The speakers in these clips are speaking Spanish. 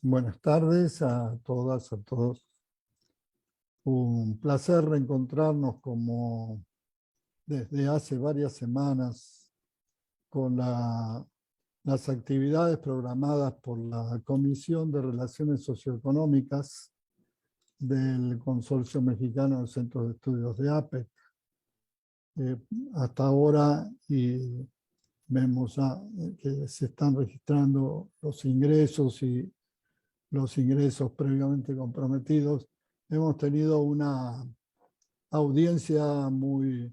Buenas tardes a todas, a todos. Un placer reencontrarnos como desde hace varias semanas con las actividades programadas por la Comisión de Relaciones Socioeconómicas del Consorcio Mexicano de Centros de Estudios de APEC. Hasta ahora y vemos que se están registrando los ingresos y los ingresos previamente comprometidos. Hemos tenido una audiencia muy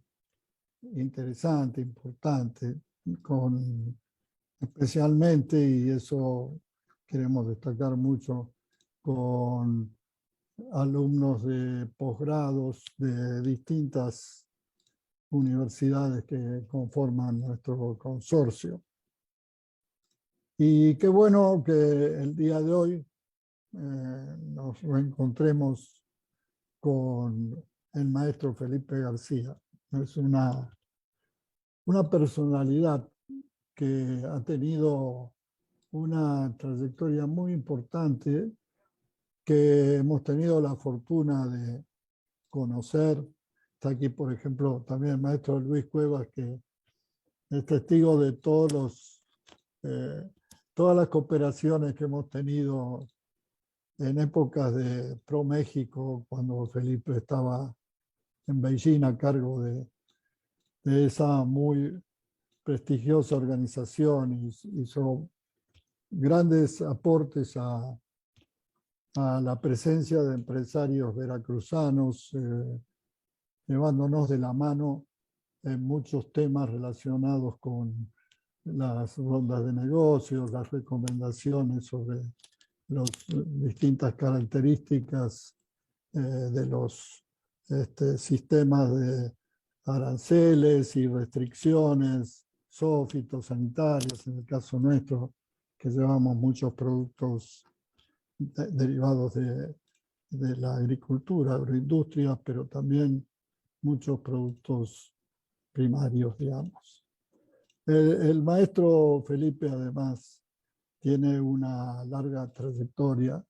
interesante, importante, especialmente, y eso queremos destacar mucho, con alumnos de posgrados de distintas universidades que conforman nuestro consorcio. Y qué bueno que el día de hoy nos reencontremos con el maestro Felipe García. Es una personalidad que ha tenido una trayectoria muy importante, que hemos tenido la fortuna de conocer. Está aquí, por ejemplo, también el maestro Luis Cuevas, que es testigo de todas las cooperaciones que hemos tenido en épocas de Pro México, cuando Felipe estaba en Beijing a cargo de esa muy prestigiosa organización, y hizo grandes aportes a la presencia de empresarios veracruzanos, llevándonos de la mano en muchos temas relacionados con las rondas de negocios, las recomendaciones sobre las distintas características de los sistemas de aranceles y restricciones fitosanitarias, en el caso nuestro, que llevamos muchos productos derivados de la agricultura, agroindustria, pero también muchos productos primarios, digamos. El maestro Felipe, además, tiene una larga trayectoria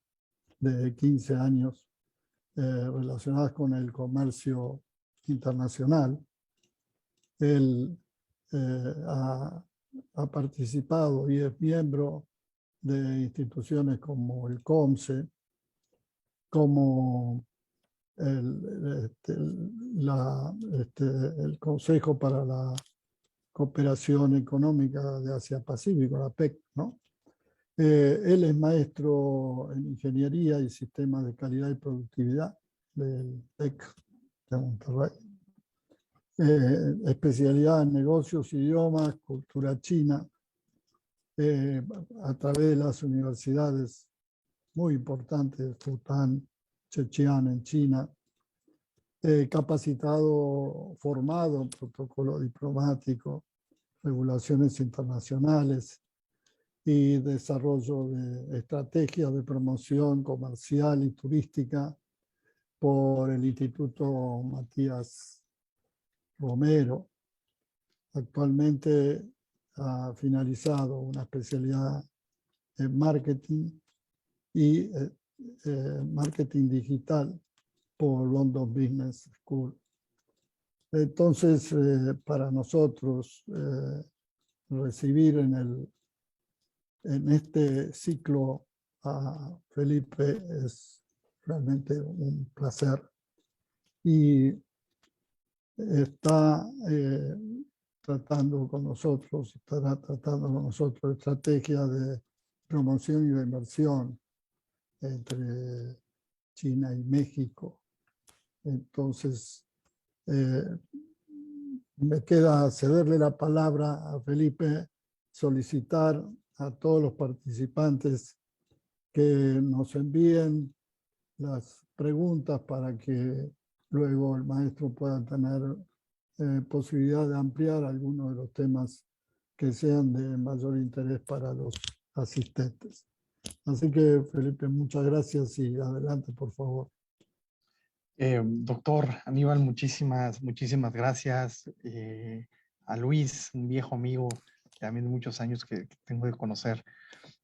de 15 años relacionadas con el comercio internacional. Él ha participado y es miembro de instituciones como el COMSE, como el Consejo para la Cooperación Económica de Asia-Pacífico, la PEC, ¿no? Él es maestro en Ingeniería y Sistemas de Calidad y Productividad del TEC de Monterrey. Especialidad en negocios, idiomas, cultura china, a través de las universidades muy importantes, Fudan, Zhejiang en China, capacitado, formado en protocolo diplomático, regulaciones internacionales y desarrollo de estrategias de promoción comercial y turística por el Instituto Matías Romero. Actualmente ha finalizado una especialidad en marketing y marketing digital por London Business School. Entonces, para nosotros, recibir en este ciclo a Felipe es realmente un placer. Y está tratando con nosotros, estará tratando con nosotros estrategias de promoción y de inversión entre China y México. Entonces, me queda cederle la palabra a Felipe, solicitar a todos los participantes que nos envíen las preguntas para que luego el maestro pueda tener posibilidad de ampliar algunos de los temas que sean de mayor interés para los asistentes. Así que, Felipe, muchas gracias y adelante, por favor. Doctor Aníbal, muchísimas gracias. A Luis, un viejo amigo, también muchos años que tengo de conocer.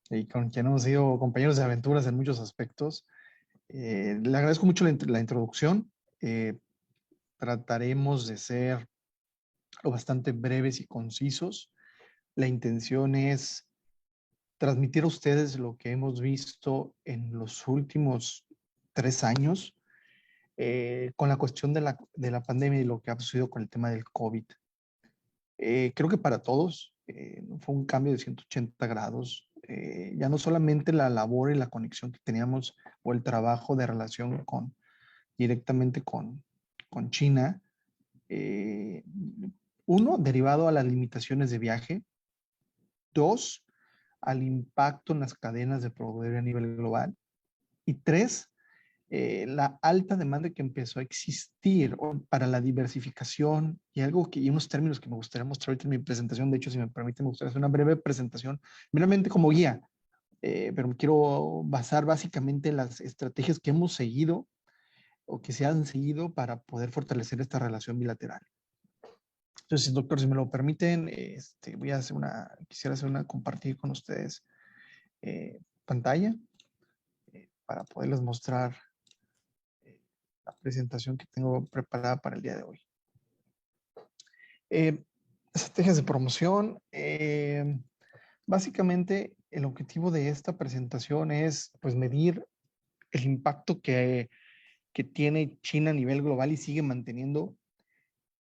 y con quien hemos sido compañeros de aventuras en muchos aspectos. Le agradezco mucho la introducción. Trataremos de ser lo bastante breves y concisos. La intención es transmitir a ustedes lo que hemos visto en los últimos 3 años con la cuestión de la pandemia y lo que ha sucedido con el tema del COVID. Creo que para todos fue un cambio de 180 grados. Ya no solamente la labor y la conexión que teníamos o el trabajo de relación directamente con China. eh, Uno, derivado a las limitaciones de viaje. Dos, al impacto en las cadenas de proveeduría a nivel global. Y tres, la alta demanda que empezó a existir para la diversificación y unos términos que me gustaría mostrar ahorita en mi presentación. De hecho, si me permite, me gustaría hacer una breve presentación, meramente como guía, pero me quiero basar básicamente en las estrategias que hemos seguido o que se han seguido para poder fortalecer esta relación bilateral. Entonces, doctor, si me lo permiten, quisiera hacer compartir con ustedes pantalla para poderles mostrar la presentación que tengo preparada para el día de hoy. Estrategias de promoción. Básicamente, el objetivo de esta presentación es pues, medir el impacto que tiene China a nivel global y sigue manteniendo,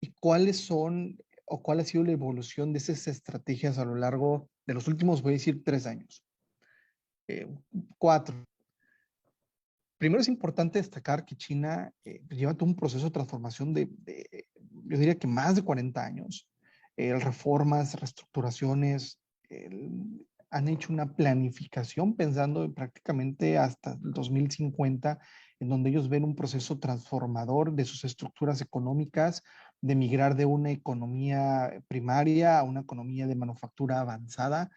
y cuáles son o cuál ha sido la evolución de esas estrategias a lo largo de los últimos, voy a decir, 3 años. 4. Primero es importante destacar que China lleva todo un proceso de transformación yo diría que más de 40 años. Reformas, reestructuraciones, han hecho una planificación pensando prácticamente hasta el 2050, en donde ellos ven un proceso transformador de sus estructuras económicas, de migrar de una economía primaria a una economía de manufactura avanzada,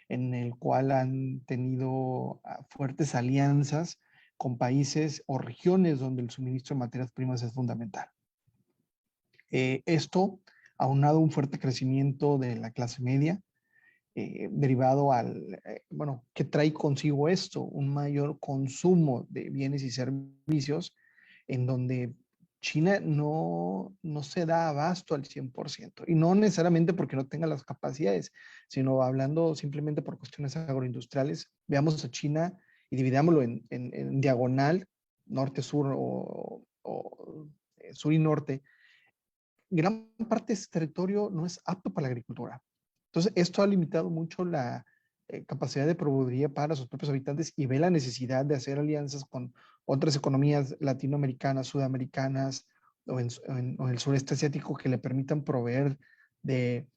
en el cual han tenido fuertes alianzas con países o regiones donde el suministro de materias primas es fundamental. Esto, aunado a un fuerte crecimiento de la clase media, derivado ¿qué trae consigo esto? Un mayor consumo de bienes y servicios, en donde China no se da abasto al 100%, y no necesariamente porque no tenga las capacidades, sino hablando simplemente por cuestiones agroindustriales. Veamos a China y dividámoslo en diagonal, norte-sur o sur y norte. Gran parte de este territorio no es apto para la agricultura. Entonces, esto ha limitado mucho la capacidad de proveeduría para sus propios habitantes, y ve la necesidad de hacer alianzas con otras economías latinoamericanas, sudamericanas o en el sureste asiático, que le permitan proveer de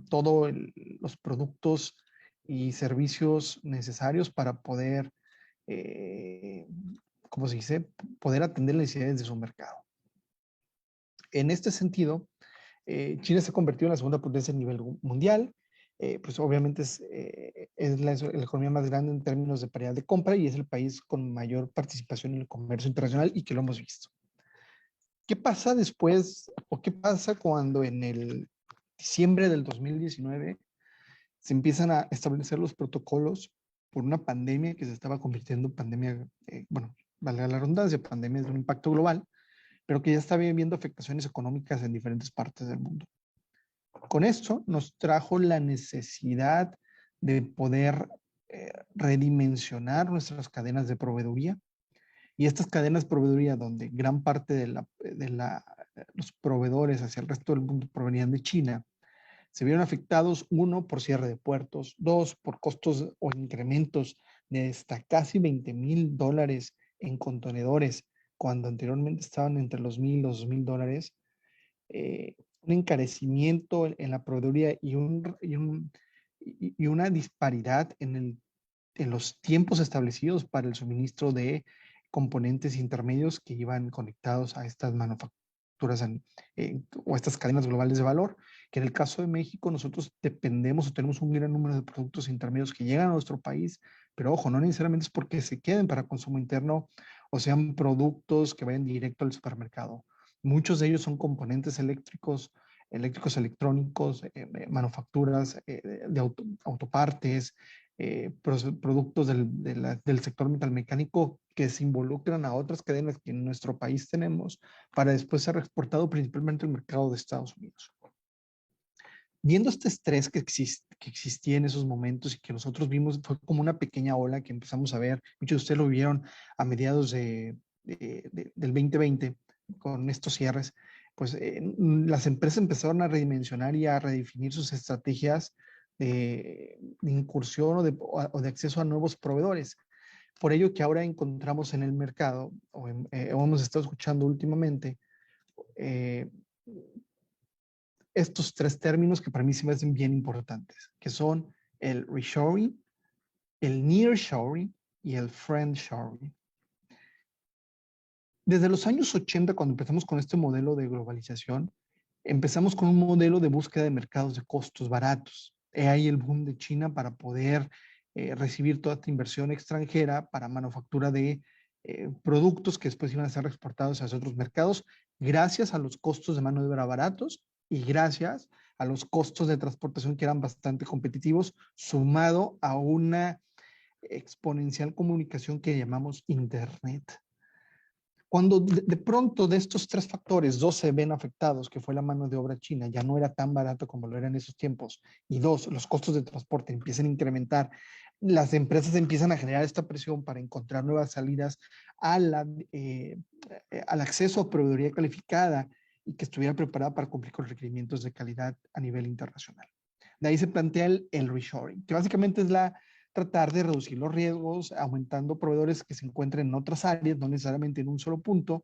todos los productos y servicios necesarios para poder, ¿cómo se dice?, poder atender las necesidades de su mercado. En este sentido, China se ha convertido en la segunda potencia a nivel mundial. Pues obviamente es la economía más grande en términos de paridad de compra, y es el país con mayor participación en el comercio internacional, y que lo hemos visto. ¿Qué pasa después, o qué pasa cuando en el diciembre del 2019 se empiezan a establecer los protocolos por una pandemia que se estaba convirtiendo en pandemia, valga la redundancia, pandemia de un impacto global, pero que ya está viendo afectaciones económicas en diferentes partes del mundo? Con esto nos trajo la necesidad de poder redimensionar nuestras cadenas de proveeduría, y estas cadenas de proveeduría, donde gran parte de los proveedores hacia el resto del mundo provenían de China, se vieron afectados: uno, por cierre de puertos; dos, por costos o incrementos de hasta casi $20,000 en contenedores, cuando anteriormente estaban entre los $1,000 y los $2,000. Un encarecimiento en la proveeduría y una disparidad en los tiempos establecidos para el suministro de componentes intermedios que iban conectados a estas manufacturas o estas cadenas globales de valor, que en el caso de México nosotros dependemos o tenemos un gran número de productos intermedios que llegan a nuestro país, pero ojo, no necesariamente es porque se queden para consumo interno o sean productos que vayan directo al supermercado. Muchos de ellos son componentes eléctricos electrónicos, manufacturas de autopartes, productos del sector metalmecánico que se involucran a otras cadenas que en nuestro país tenemos para después ser exportado principalmente al mercado de Estados Unidos. Viendo este estrés que existía en esos momentos y que nosotros vimos, fue como una pequeña ola que empezamos a ver. Muchos de ustedes lo vieron a mediados del 2020 con estos cierres. Pues las empresas empezaron a redimensionar y a redefinir sus estrategias de incursión o de acceso a nuevos proveedores. Por ello que ahora encontramos en el mercado, o hemos estado escuchando últimamente, eh, estos tres términos que para mí se me hacen bien importantes, que son el reshoring, el nearshoring y el friendshoring. Desde los años 80, cuando empezamos con este modelo de globalización, empezamos con un modelo de búsqueda de mercados de costos baratos. He ahí el boom de China para poder recibir toda esta inversión extranjera para manufactura de productos que después iban a ser exportados a otros mercados, gracias a los costos de mano de obra baratos y gracias a los costos de transportación que eran bastante competitivos, sumado a una exponencial comunicación que llamamos Internet. Cuando de pronto de estos tres factores, dos se ven afectados, que fue la mano de obra china, ya no era tan barato como lo era en esos tiempos, y dos, los costos de transporte empiezan a incrementar, las empresas empiezan a generar esta presión para encontrar nuevas salidas a al acceso a proveeduría calificada y que estuviera preparada para cumplir con requerimientos de calidad a nivel internacional. De ahí se plantea el reshoring, que básicamente es tratar de reducir los riesgos, aumentando proveedores que se encuentren en otras áreas, no necesariamente en un solo punto,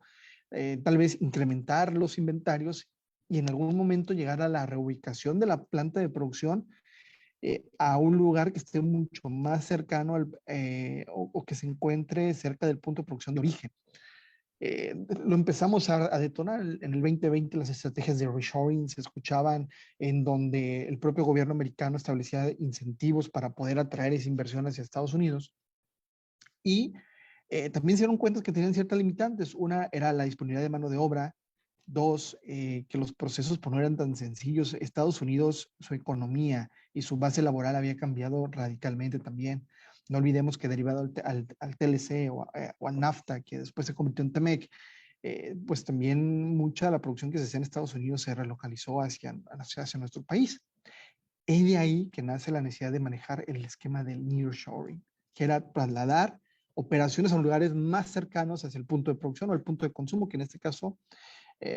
tal vez incrementar los inventarios y en algún momento llegar a la reubicación de la planta de producción a un lugar que esté mucho más cercano o que se encuentre cerca del punto de producción de origen. Lo empezamos a detonar en el 2020, las estrategias de reshoring se escuchaban en donde el propio gobierno americano establecía incentivos para poder atraer esa inversión hacia Estados Unidos y también se dieron cuenta que tenían ciertas limitantes. Una era la disponibilidad de mano de obra. Dos, que los procesos pues, no eran tan sencillos. Estados Unidos, su economía y su base laboral había cambiado radicalmente también. No olvidemos que derivado al TLC o al NAFTA, que después se convirtió en TEMEC, pues también mucha de la producción que se hacía en Estados Unidos se relocalizó hacia nuestro país. Es de ahí que nace la necesidad de manejar el esquema del nearshoring, que era trasladar operaciones a lugares más cercanos hacia el punto de producción o el punto de consumo, que en este caso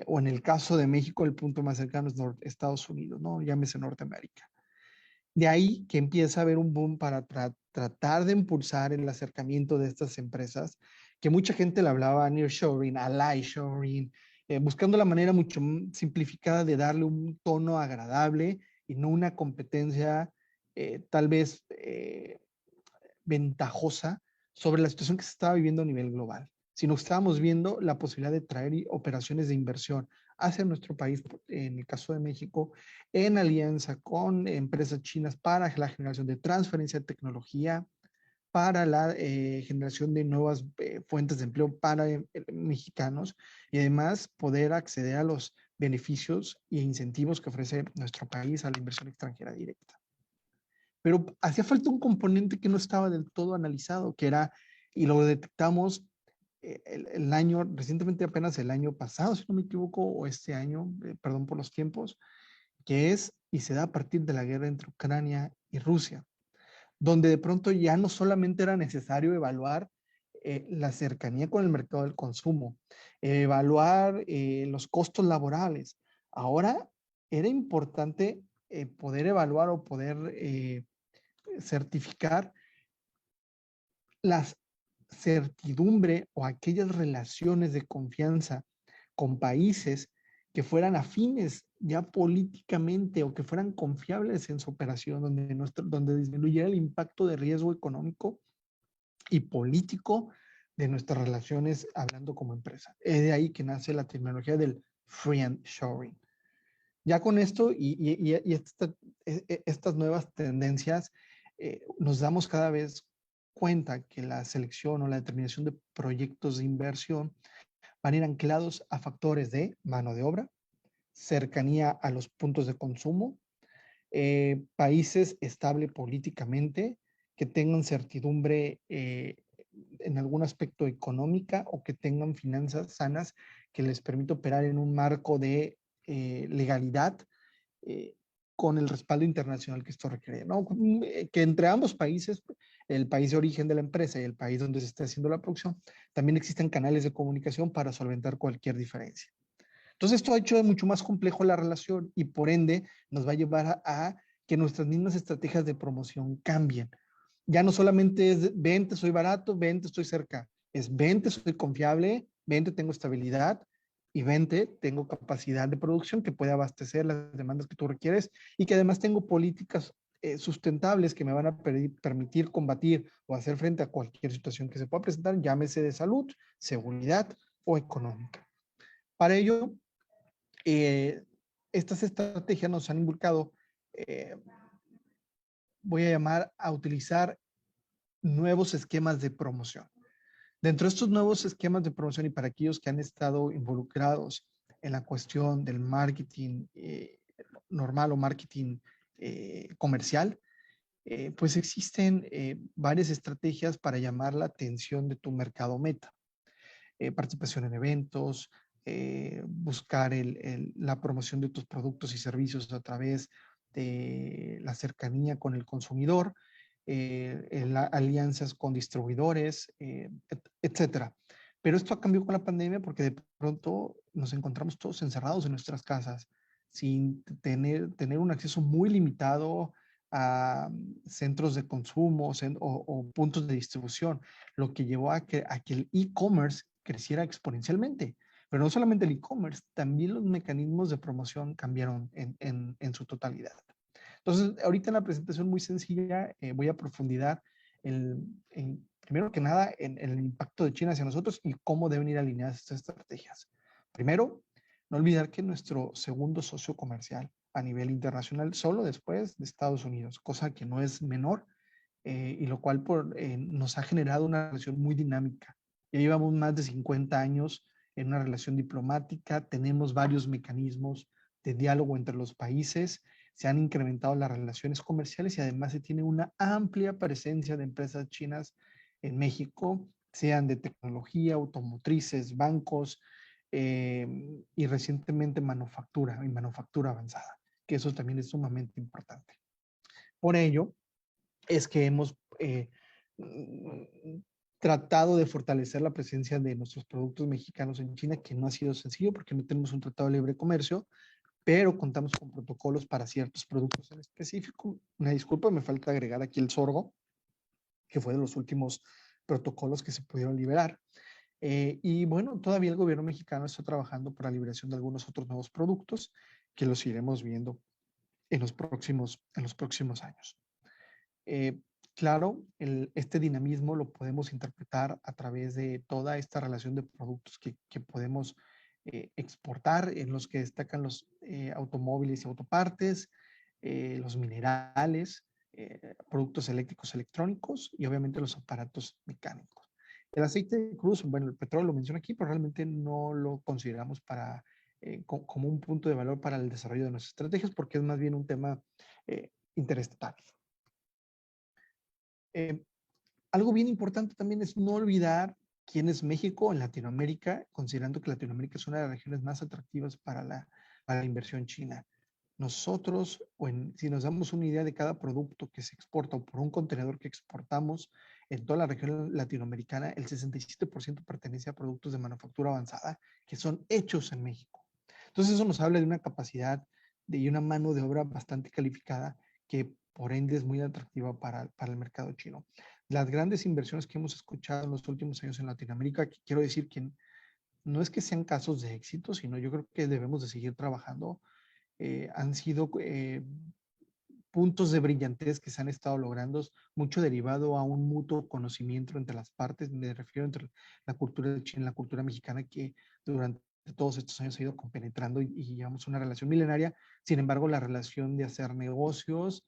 o en el caso de México, el punto más cercano es Estados Unidos, ¿no? Llámese Norteamérica. De ahí que empieza a haber un boom para tratar de impulsar el acercamiento de estas empresas, que mucha gente le hablaba a nearshoring, a lightshoring, buscando la manera mucho simplificada de darle un tono agradable y no una competencia tal vez ventajosa sobre la situación que se estaba viviendo a nivel global, sino que estábamos viendo la posibilidad de traer operaciones de inversión hacia nuestro país, en el caso de México, en alianza con empresas chinas para la generación de transferencia de tecnología, para la generación de nuevas fuentes de empleo para mexicanos y además poder acceder a los beneficios e incentivos que ofrece nuestro país a la inversión extranjera directa. Pero hacía falta un componente que no estaba del todo analizado, que era, y lo detectamos el año, recientemente apenas el año pasado, si no me equivoco, o este año, perdón por los tiempos, que es, y se da a partir de la guerra entre Ucrania y Rusia, donde de pronto ya no solamente era necesario evaluar la cercanía con el mercado del consumo, evaluar los costos laborales. Ahora era importante poder evaluar o poder certificar la certidumbre o aquellas relaciones de confianza con países que fueran afines ya políticamente o que fueran confiables en su operación, donde disminuyera el impacto de riesgo económico y político de nuestras relaciones hablando como empresa. Es de ahí que nace la tecnología del friendshoring. Ya con esto estas nuevas tendencias, nos damos cada vez cuenta que la selección o la determinación de proyectos de inversión van a ir anclados a factores de mano de obra, cercanía a los puntos de consumo, países estable políticamente que tengan certidumbre en algún aspecto económica o que tengan finanzas sanas que les permita operar en un marco de legalidad eh, con el respaldo internacional que esto requiere, ¿no? Que entre ambos países, el país de origen de la empresa y el país donde se está haciendo la producción, también existen canales de comunicación para solventar cualquier diferencia. Entonces, esto ha hecho mucho más complejo la relación y por ende nos va a llevar a que nuestras mismas estrategias de promoción cambien. Ya no solamente es vente, soy barato, vente, estoy cerca. Es vente, soy confiable, vente, tengo estabilidad y vente, tengo capacidad de producción que puede abastecer las demandas que tú requieres y que además tengo políticas sustentables que me van a permitir combatir o hacer frente a cualquier situación que se pueda presentar, llámese de salud, seguridad o económica. Para ello, eh, estas estrategias nos han inculcado, eh, voy a llamar a utilizar nuevos esquemas de promoción. Dentro de estos nuevos esquemas de promoción y para aquellos que han estado involucrados en la cuestión del marketing normal o marketing comercial, pues existen varias estrategias para llamar la atención de tu mercado meta. Participación en eventos, buscar la promoción de tus productos y servicios a través de la cercanía con el consumidor, alianzas con distribuidores, etcétera. Pero esto ha cambiado con la pandemia porque de pronto nos encontramos todos encerrados en nuestras casas, sin tener un acceso muy limitado a centros de consumo o puntos de distribución, lo que llevó a que el e-commerce creciera exponencialmente. Pero no solamente el e-commerce, también los mecanismos de promoción cambiaron en su totalidad. Entonces, ahorita en la presentación muy sencilla voy a profundizar primero que nada en el impacto de China hacia nosotros y cómo deben ir alineadas estas estrategias. Primero, no olvidar que nuestro segundo socio comercial a nivel internacional, solo después de Estados Unidos, cosa que no es menor y lo cual nos ha generado una relación muy dinámica. Ya llevamos más de 50 años en una relación diplomática, tenemos varios mecanismos de diálogo entre los países, se han incrementado las relaciones comerciales y además se tiene una amplia presencia de empresas chinas en México, sean de tecnología, automotrices, bancos y recientemente manufactura y manufactura avanzada, que eso también es sumamente importante. Por ello, es que hemos tratado de fortalecer la presencia de nuestros productos mexicanos en China, que no ha sido sencillo porque no tenemos un tratado de libre comercio, pero contamos con protocolos para ciertos productos en específico. Una disculpa, me falta agregar aquí el sorgo, que fue de los últimos protocolos que se pudieron liberar. Y bueno, todavía el gobierno mexicano está trabajando por la liberación de algunos otros nuevos productos que los iremos viendo en los próximos años. Claro, este dinamismo lo podemos interpretar a través de toda esta relación de productos que podemos exportar, en los que destacan los automóviles y autopartes, los minerales, productos eléctricos, electrónicos y obviamente los aparatos mecánicos. El aceite crudo, bueno, el petróleo lo menciono aquí, pero realmente no lo consideramos como un punto de valor para el desarrollo de nuestras estrategias porque es más bien un tema interestatal. Eh, Algo bien importante también es no olvidar quién es México en Latinoamérica, considerando que Latinoamérica es una de las regiones más atractivas para la inversión china. Nosotros, si nos damos una idea de cada producto que se exporta o por un contenedor que exportamos en toda la región latinoamericana, el 67% pertenece a productos de manufactura avanzada que son hechos en México. Entonces eso nos habla de una capacidad y una mano de obra bastante calificada que por ende es muy atractiva para el mercado chino. Las grandes inversiones que hemos escuchado en los últimos años en Latinoamérica, que quiero decir que no es que sean casos de éxito, sino yo creo que debemos de seguir trabajando, han sido puntos de brillantez que se han estado logrando, mucho derivado a un mutuo conocimiento entre las partes, me refiero entre la cultura de China y la cultura mexicana, que durante todos estos años ha ido compenetrando y llevamos una relación milenaria. Sin embargo, la relación de hacer negocios,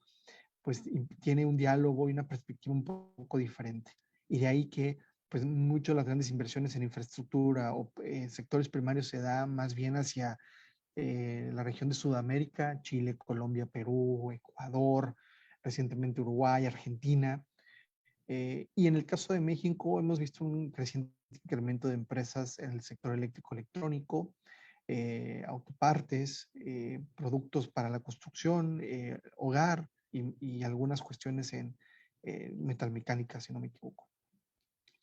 pues tiene un diálogo y una perspectiva un poco diferente. Y de ahí que pues muchas de las grandes inversiones en infraestructura o sectores primarios se da más bien hacia la región de Sudamérica, Chile, Colombia, Perú, Ecuador, recientemente Uruguay, Argentina, Y en el caso de México hemos visto un creciente incremento de empresas en el sector eléctrico electrónico, autopartes, productos para la construcción, hogar y algunas cuestiones en metalmecánica, si no me equivoco.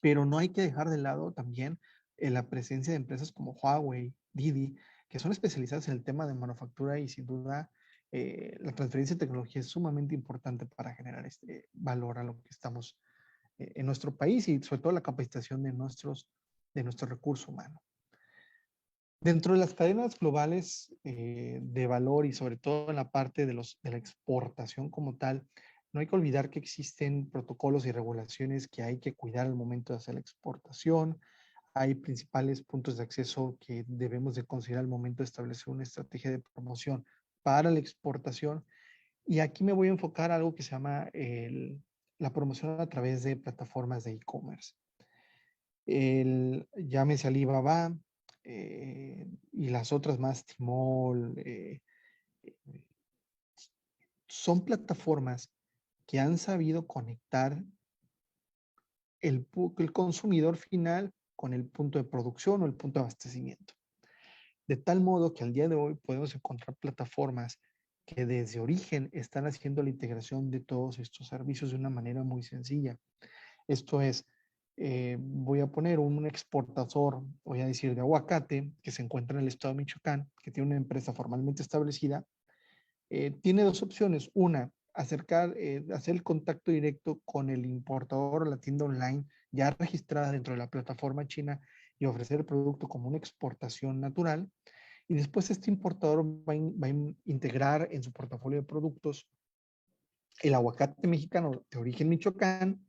Pero no hay que dejar de lado también la presencia de empresas como Huawei, Didi, que son especializadas en el tema de manufactura y sin duda la transferencia de tecnología es sumamente importante para generar este valor a lo que estamos en nuestro país y sobre todo la capacitación de nuestro recurso humano. Dentro de las cadenas globales de valor y sobre todo en la parte de la exportación como tal, no hay que olvidar que existen protocolos y regulaciones que hay que cuidar al momento de hacer la exportación. Hay principales puntos de acceso que debemos de considerar al momento de establecer una estrategia de promoción para la exportación. Y aquí me voy a enfocar a algo que se llama la promoción a través de plataformas de e-commerce. Llámese Alibaba y las otras más, Tmall, son plataformas que han sabido conectar el consumidor final con el punto de producción o el punto de abastecimiento. De tal modo que al día de hoy podemos encontrar plataformas que desde origen están haciendo la integración de todos estos servicios de una manera muy sencilla. Esto es, voy a poner un exportador, voy a decir, de aguacate, que se encuentra en el estado de Michoacán, que tiene una empresa formalmente establecida, tiene dos opciones. Una, hacer el contacto directo con el importador o la tienda online ya registrada dentro de la plataforma china y ofrecer el producto como una exportación natural. Y después este importador va a integrar en su portafolio de productos el aguacate mexicano de origen Michoacán,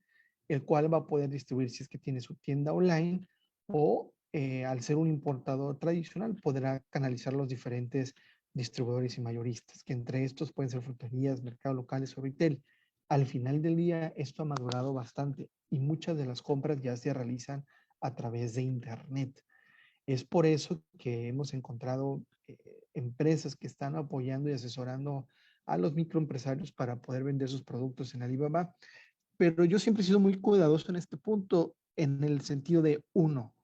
el cual va a poder distribuir si es que tiene su tienda online o al ser un importador tradicional podrá canalizar los diferentes distribuidores y mayoristas, que entre estos pueden ser fruterías, mercados locales o retail. Al final del día esto ha madurado bastante y muchas de las compras ya se realizan a través de Internet. Es por eso que hemos encontrado empresas que están apoyando y asesorando a los microempresarios para poder vender sus productos en Alibaba. Pero yo siempre he sido muy cuidadoso en este punto, en el sentido de, uno,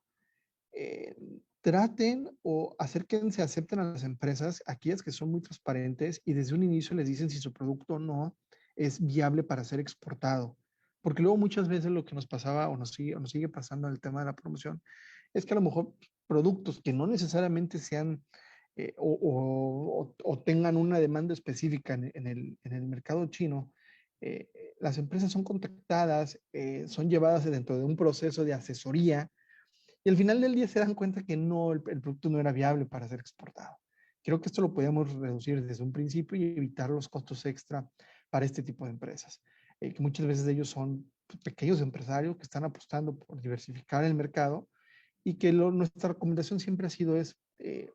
eh, traten o acérquense, acepten a las empresas, aquellas que son muy transparentes y desde un inicio les dicen si su producto no es viable para ser exportado. Porque luego muchas veces lo que nos pasaba o nos sigue pasando en el tema de la promoción es que a lo mejor productos que no necesariamente sean o tengan una demanda específica en el mercado chino, las empresas son contactadas, son llevadas dentro de un proceso de asesoría y al final del día se dan cuenta que no, el producto no era viable para ser exportado. Creo que esto lo podemos reducir desde un principio y evitar los costos extra para este tipo de empresas, que muchas veces ellos son pequeños empresarios que están apostando por diversificar el mercado y que nuestra recomendación siempre ha sido es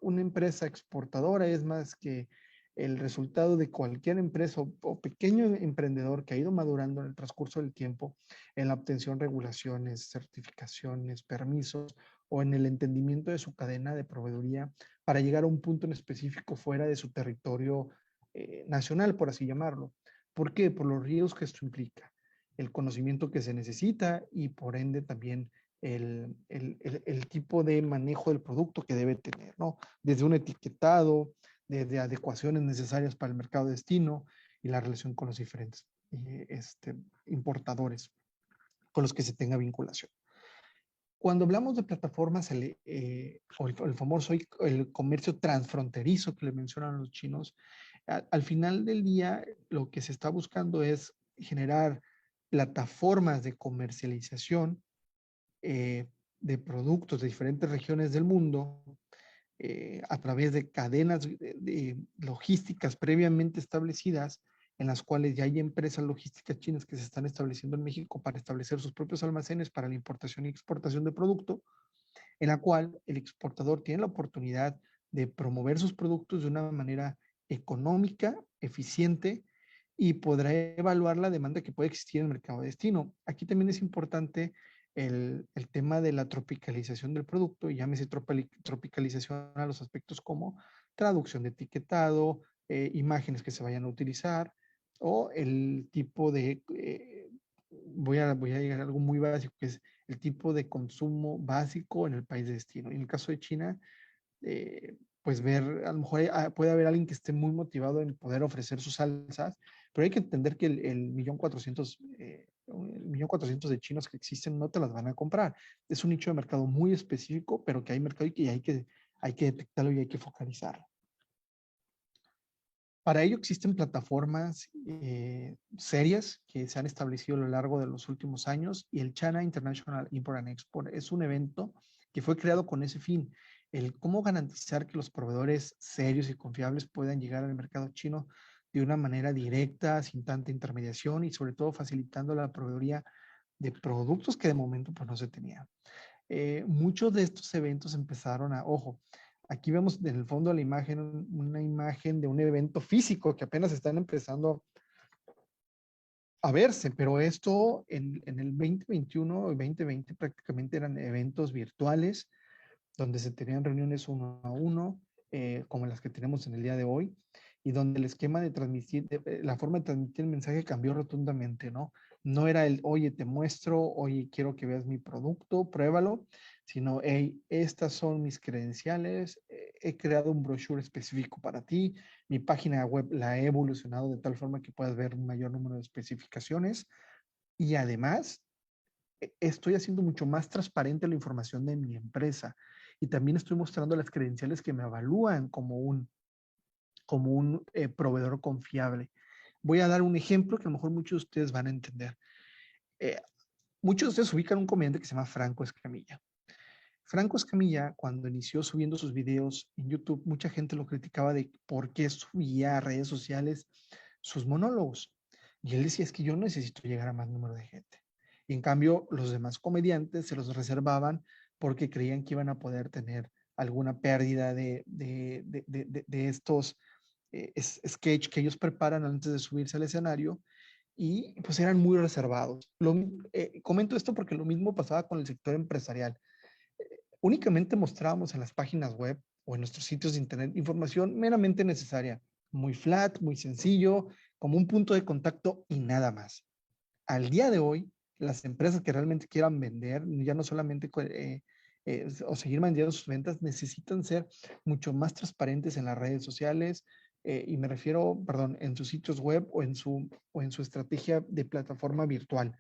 una empresa exportadora es más que el resultado de cualquier empresa o pequeño emprendedor que ha ido madurando en el transcurso del tiempo en la obtención de regulaciones, certificaciones, permisos o en el entendimiento de su cadena de proveeduría para llegar a un punto en específico fuera de su territorio nacional, por así llamarlo. ¿Por qué? Por los riesgos que esto implica, el conocimiento que se necesita y por ende también el tipo de manejo del producto que debe tener, ¿no? Desde un etiquetado, desde adecuaciones necesarias para el mercado de destino y la relación con los diferentes importadores con los que se tenga vinculación. Cuando hablamos de plataformas, el famoso el comercio transfronterizo que le mencionan los chinos, al final del día lo que se está buscando es generar plataformas de comercialización de productos de diferentes regiones del mundo a través de cadenas de logísticas previamente establecidas, en las cuales ya hay empresas logísticas chinas que se están estableciendo en México para establecer sus propios almacenes para la importación y exportación de producto, en la cual el exportador tiene la oportunidad de promover sus productos de una manera económica, eficiente y podrá evaluar la demanda que puede existir en el mercado de destino. Aquí también es importante el tema de la tropicalización del producto, y llámese tropicalización a los aspectos como traducción de etiquetado, imágenes que se vayan a utilizar o el tipo de voy a llegar a algo muy básico, que es el tipo de consumo básico en el país de destino. Y en el caso de China, pues ver, a lo mejor puede haber alguien que esté muy motivado en poder ofrecer sus salsas, pero hay que entender que el 1.400.000 1.400.000 de chinos que existen no te las van a comprar. Es un nicho de mercado muy específico, pero que hay mercado y que hay que detectarlo y hay que focalizarlo. Para ello existen plataformas serias que se han establecido a lo largo de los últimos años, y el China International Import and Export es un evento que fue creado con ese fin, el cómo garantizar que los proveedores serios y confiables puedan llegar al mercado chino de una manera directa, sin tanta intermediación, y sobre todo facilitando la proveeduría de productos que de momento pues no se tenían. Muchos de estos eventos empezaron ojo, aquí vemos en el fondo de la imagen una imagen de un evento físico que apenas están empezando a verse, pero esto en el 2021 y 2020 prácticamente eran eventos virtuales donde se tenían reuniones uno a uno, como las que tenemos en el día de hoy, y donde el esquema de transmitir, la forma de transmitir el mensaje cambió rotundamente, ¿no? No era el, oye, te muestro, oye, quiero que veas mi producto, pruébalo, sino, hey, estas son mis credenciales, he creado un brochure específico para ti, mi página web la he evolucionado de tal forma que puedas ver un mayor número de especificaciones, y además estoy haciendo mucho más transparente la información de mi empresa, y también estoy mostrando las credenciales que me evalúan como un proveedor confiable. Voy a dar un ejemplo que a lo mejor muchos de ustedes van a entender. Eh, Muchos de ustedes ubican un comediante que se llama Franco Escamilla. Franco Escamilla, cuando inició subiendo sus videos en YouTube, mucha gente lo criticaba de por qué subía a redes sociales sus monólogos. Y él decía, es que yo necesito llegar a más número de gente. Y en cambio, los demás comediantes se los reservaban porque creían que iban a poder tener alguna pérdida de estos sketch que ellos preparan antes de subirse al escenario, y pues eran muy reservados. Comento esto porque lo mismo pasaba con el sector empresarial. Únicamente mostrábamos en las páginas web o en nuestros sitios de internet información meramente necesaria, muy flat, muy sencillo, como un punto de contacto y nada más. Al día de hoy, las empresas que realmente quieran vender, ya no solamente o seguir vendiendo sus ventas, necesitan ser mucho más transparentes en las redes sociales, y me refiero, perdón, en sus sitios web o en su estrategia de plataforma virtual,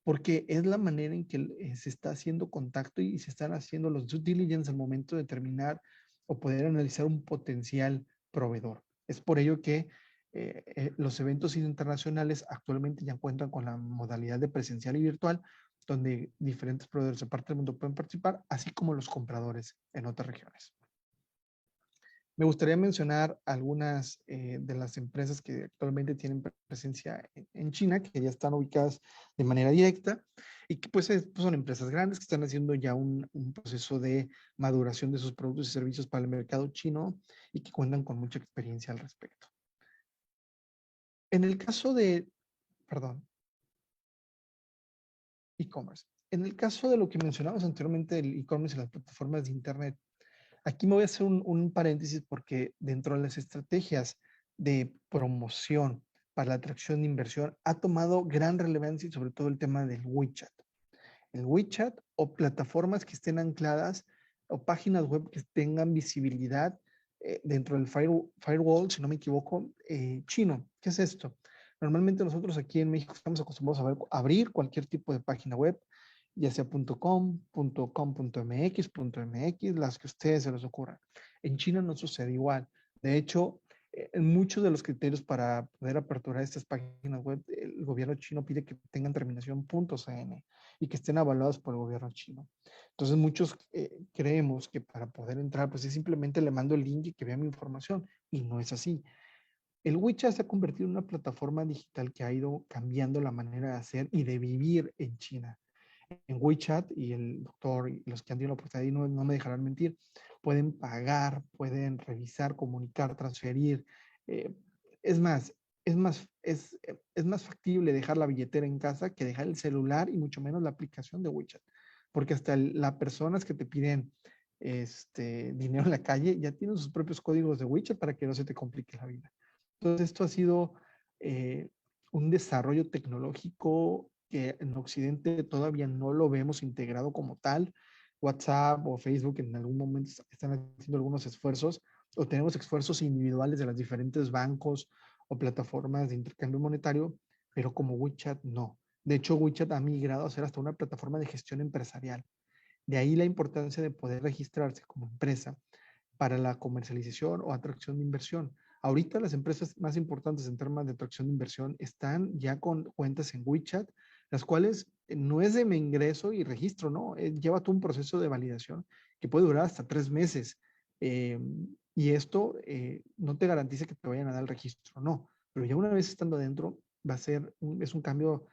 porque es la manera en que se está haciendo contacto y se están haciendo los due diligence al momento de determinar o poder analizar un potencial proveedor. Es por ello que los eventos internacionales actualmente ya cuentan con la modalidad de presencial y virtual, donde diferentes proveedores de parte del mundo pueden participar, así como los compradores en otras regiones. Me gustaría mencionar algunas de las empresas que actualmente tienen presencia en China, que ya están ubicadas de manera directa, y que pues son empresas grandes que están haciendo ya un proceso de maduración de sus productos y servicios para el mercado chino, y que cuentan con mucha experiencia al respecto. En el caso de, perdón, e-commerce. En el caso de lo que mencionamos anteriormente, el e-commerce y las plataformas de Internet, aquí me voy a hacer un paréntesis porque dentro de las estrategias de promoción para la atracción de inversión ha tomado gran relevancia, y sobre todo el tema del WeChat. El WeChat o plataformas que estén ancladas o páginas web que tengan visibilidad dentro del firewall, si no me equivoco, chino. ¿Qué es esto? Normalmente nosotros aquí en México estamos acostumbrados a abrir cualquier tipo de página web, ya sea .com, .com.mx, las que a ustedes se les ocurran. En China no sucede igual. De hecho, en muchos de los criterios para poder aperturar estas páginas web, el gobierno chino pide que tengan terminación .cn y que estén avalados por el gobierno chino. Entonces muchos creemos que para poder entrar, pues es simplemente le mando el link y que vea mi información, y no es así. El WeChat se ha convertido en una plataforma digital que ha ido cambiando la manera de hacer y de vivir en China. En WeChat, y el doctor y los que han tenido la oportunidad, y no me dejarán mentir, pueden pagar, pueden revisar, comunicar, transferir. eh, es más, es más factible dejar la billetera en casa que dejar el celular, y mucho menos la aplicación de WeChat, porque hasta las personas que te piden dinero en la calle ya tienen sus propios códigos de WeChat para que no se te complique la vida. Entonces, esto ha sido un desarrollo tecnológico que en Occidente todavía no lo vemos integrado como tal. WhatsApp o Facebook en algún momento están haciendo algunos esfuerzos, o tenemos esfuerzos individuales de los diferentes bancos o plataformas de intercambio monetario, pero como WeChat no. De hecho, WeChat ha migrado a ser hasta una plataforma de gestión empresarial. De ahí la importancia de poder registrarse como empresa para la comercialización o atracción de inversión. Ahorita las empresas más importantes en temas de atracción de inversión están ya con cuentas en WeChat, las cuales no es de mi ingreso y registro, ¿no? Lleva todo un proceso de validación que puede durar hasta 3 meses. Eh, y esto no te garantiza que te vayan a dar el registro, no. Pero ya una vez estando adentro, es un cambio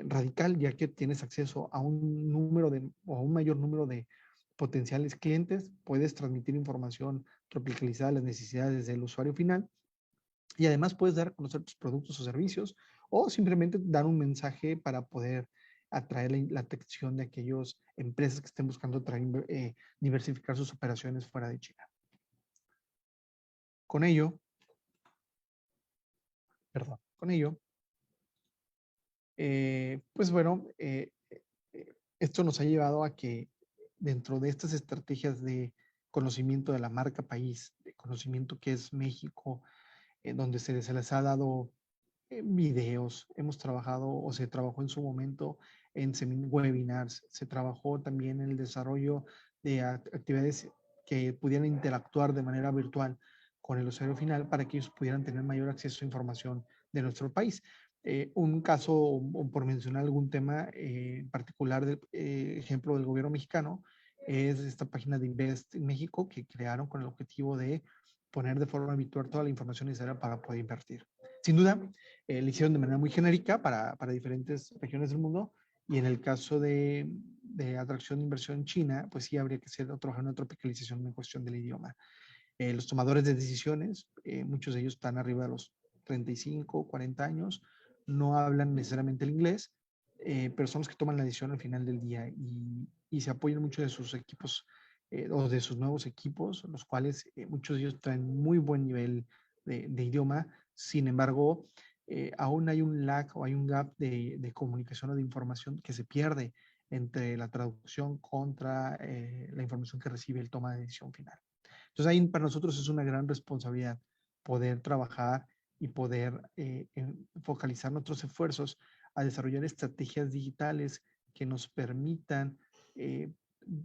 radical, ya que tienes acceso a un número o a un mayor número de potenciales clientes, puedes transmitir información tropicalizada a las necesidades del usuario final y además puedes dar a conocer tus productos o servicios o simplemente dar un mensaje para poder atraer la atención de aquellas empresas que estén buscando diversificar sus operaciones fuera de China. Con ello, pues bueno, esto nos ha llevado a que dentro de estas estrategias de conocimiento de la marca país, de conocimiento que es México, donde se les ha dado videos, hemos trabajado o se trabajó en su momento en webinars, se trabajó también en el desarrollo de actividades que pudieran interactuar de manera virtual con el usuario final para que ellos pudieran tener mayor acceso a información de nuestro país. Un caso, o por mencionar algún tema en particular, ejemplo del gobierno mexicano, es esta página de Invest en México que crearon con el objetivo de poner de forma virtual toda la información necesaria para poder invertir. Sin duda, lo hicieron de manera muy genérica para diferentes regiones del mundo, y en el caso de atracción de inversión en China, pues sí habría que trabajar en una tropicalización en cuestión del idioma. Los tomadores de decisiones, muchos de ellos están arriba de los 35, 40 años, no hablan necesariamente el inglés, pero son los que toman la decisión al final del día y se apoyan mucho de sus equipos o de sus nuevos equipos, los cuales muchos de ellos traen muy buen nivel de idioma. Sin embargo, aún hay un lag o hay un gap de comunicación o de información que se pierde entre la traducción contra la información que recibe el toma de decisión final. Entonces ahí para nosotros es una gran responsabilidad poder trabajar y poder focalizar nuestros esfuerzos a desarrollar estrategias digitales que nos permitan eh,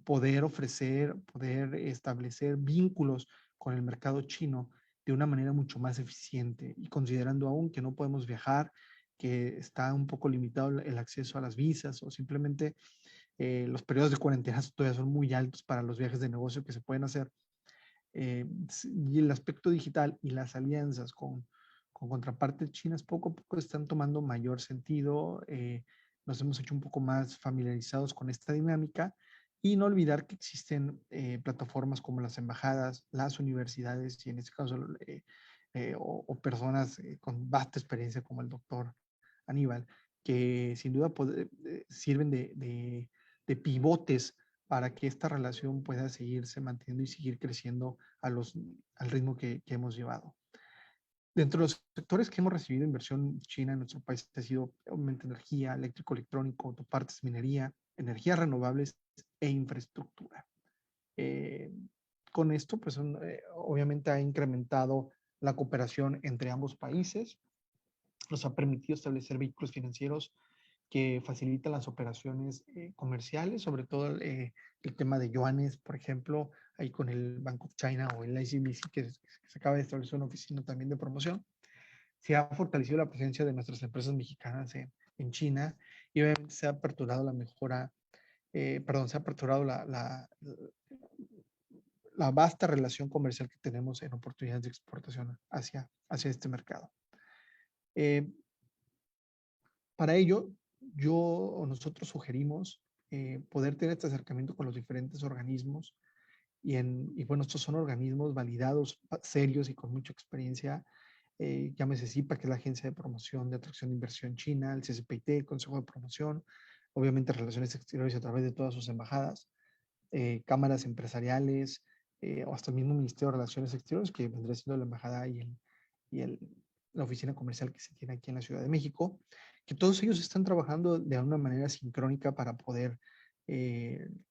poder ofrecer, poder establecer vínculos con el mercado chino de una manera mucho más eficiente, y considerando aún que no podemos viajar, que está un poco limitado el acceso a las visas, o simplemente los periodos de cuarentena todavía son muy altos para los viajes de negocio que se pueden hacer. Y el aspecto digital y las alianzas con contrapartes chinas poco a poco están tomando mayor sentido. Nos hemos hecho un poco más familiarizados con esta dinámica, y no olvidar que existen plataformas como las embajadas, las universidades y en este caso o personas con vasta experiencia como el doctor Aníbal, que sin duda sirven de pivotes para que esta relación pueda seguirse manteniendo y seguir creciendo al ritmo que hemos llevado. Dentro de los sectores que hemos recibido inversión china en nuestro país ha sido obviamente energía, eléctrico, electrónico, autopartes, minería, energías renovables e infraestructura. Eh, con esto, pues obviamente ha incrementado la cooperación entre ambos países, nos ha permitido establecer vehículos financieros que facilitan las operaciones comerciales, sobre todo el tema de yuanes, por ejemplo, ahí con el Bank of China o el ICBC, que se acaba de establecer una oficina también de promoción. Se ha fortalecido la presencia de nuestras empresas mexicanas en China, y obviamente se ha aperturado se ha aperturado la vasta relación comercial que tenemos en oportunidades de exportación hacia este mercado. Para ello, yo o nosotros sugerimos poder tener este acercamiento con los diferentes organismos, y bueno, estos son organismos validados, serios y con mucha experiencia. Llámese CIPA, que es la Agencia de Promoción de Atracción de Inversión China, el CCPIT, el Consejo de Promoción, obviamente Relaciones Exteriores a través de todas sus embajadas, cámaras empresariales, o hasta el mismo Ministerio de Relaciones Exteriores, que vendría siendo la embajada y la oficina comercial que se tiene aquí en la Ciudad de México, que todos ellos están trabajando de una manera sincrónica para poder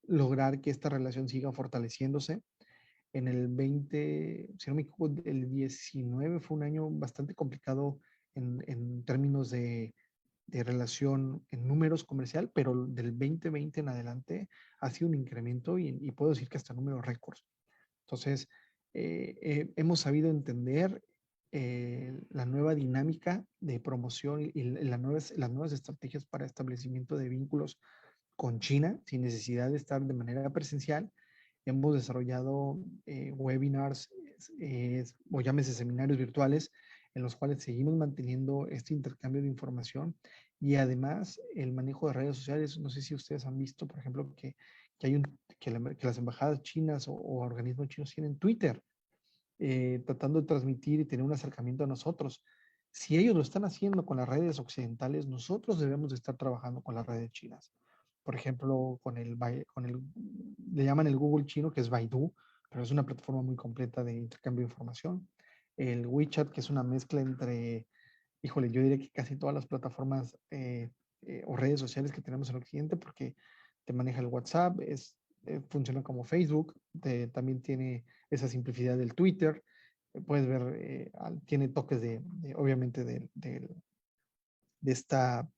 lograr que esta relación siga fortaleciéndose. En el 20, si no me equivoco, el 19 fue un año bastante complicado en términos de relación en números comercial, pero del 2020 en adelante ha sido un incremento y puedo decir que hasta números récords. Entonces, hemos sabido entender la nueva dinámica de promoción y las nuevas estrategias para establecimiento de vínculos con China sin necesidad de estar de manera presencial. Hemos desarrollado webinars o llámese seminarios virtuales en los cuales seguimos manteniendo este intercambio de información y además el manejo de redes sociales. No sé si ustedes han visto, por ejemplo, que las embajadas chinas o organismos chinos tienen Twitter, tratando de transmitir y tener un acercamiento a nosotros. Si ellos lo están haciendo con las redes occidentales, nosotros debemos de estar trabajando con las redes chinas. Por ejemplo, le llaman el Google chino, que es Baidu, pero es una plataforma muy completa de intercambio de información. El WeChat, que es una mezcla entre, híjole, yo diría que casi todas las plataformas o redes sociales que tenemos en Occidente, porque te maneja el WhatsApp, funciona como Facebook, también tiene esa simplicidad del Twitter, puedes ver, tiene toques obviamente, de esta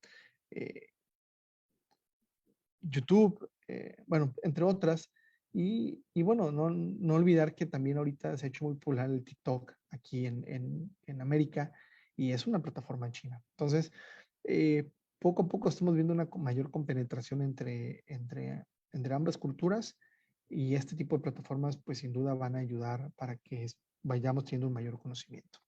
eh, YouTube, bueno, entre otras. Y bueno, no olvidar que también ahorita se ha hecho muy popular el TikTok aquí en América y es una plataforma china. Entonces, poco a poco estamos viendo una mayor compenetración entre ambas culturas y este tipo de plataformas pues sin duda van a ayudar para que vayamos teniendo un mayor conocimiento.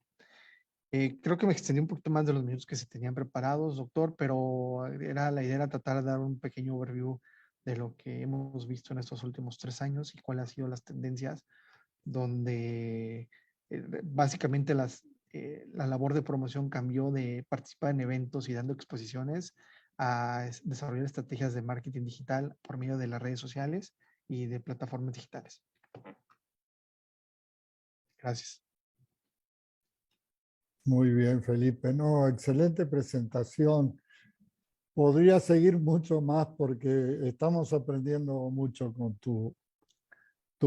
Creo que me extendí un poquito más de los minutos que se tenían preparados, doctor, pero la idea era tratar de dar un pequeño overview de lo que hemos visto en estos últimos 3 años y cuáles han sido las tendencias donde básicamente la labor de promoción cambió de participar en eventos y dando exposiciones a desarrollar estrategias de marketing digital por medio de las redes sociales y de plataformas digitales. Gracias. Muy bien, Felipe. No, excelente presentación. Podría seguir mucho más porque estamos aprendiendo mucho con tu